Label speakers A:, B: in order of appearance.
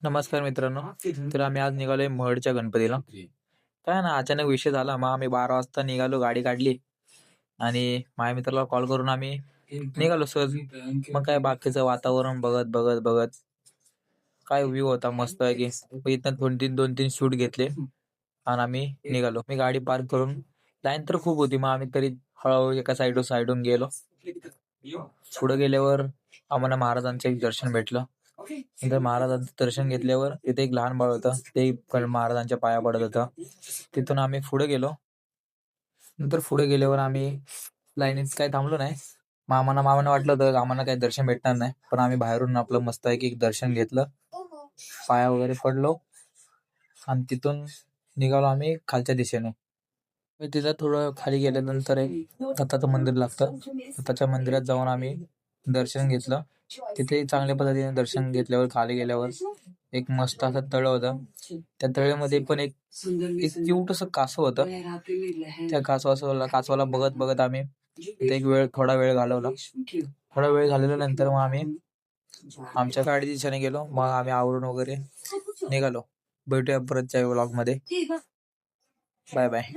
A: नमस्कार मित्रांनो. तर आम्ही आज निघालोय महडच्या गणपतीला. काय ना अचानक विषय झाला. मग आम्ही 12 वाजता निघालो, गाडी काढली आणि माझ्या मित्राला कॉल करून आम्ही निघालो सहज. मग काय बाकीचं वातावरण बघत बघत बघत काय व्ह्यू होता मस्त आहे की. मग इथनं दोन तीन शूट घेतले आणि आम्ही निघालो. मी गाडी पार्क करून, लाईन तर खूप होती, मग आम्ही तरी हळूहळू एका साईडून गेलो. पुढे गेल्यावर आम्हाला महाराजांचं एक दर्शन भेटलं. नंतर महाराजांचं दर्शन घेतल्यावर तिथे एक लहान बाळ होतं, ते पण महाराजांच्या पाया पडत होतं. तिथून आम्ही पुढे गेलो. नंतर पुढे गेल्यावर आम्ही लाईनीत काही थांबलो नाही. मामानं वाटलं होतं आम्हाला काही दर्शन भेटणार नाही, पण आम्ही बाहेरून आपलं मस्त आहे की दर्शन घेतलं, पाया वगैरे पडलो आणि तिथून निघालो आम्ही खालच्या दिशेने. मग तिथं थोडं खाली गेल्यानंतर एक दत्ताचं मंदिर लागतं. दत्ताच्या मंदिरात जाऊन आम्ही दर्शन घेतलं. तिथे चांगल्या पद्धतीने दर्शन घेतल्यावर खाली गेल्यावर एक मस्त असं तळ होतं. त्या तळ्यामध्ये पण एक क्यूट असं कासव होतं. त्या कासवाला बघत बघत आम्ही तिथे थोडा वेळ घालवला. थोडा वेळ घालवल्यानंतर मग आम्ही आमच्या गाडी दिशेने गेलो. मग आम्ही आवरून वगैरे निघालो. भेटूया परतच्या व्लॉग मध्ये. Bye bye.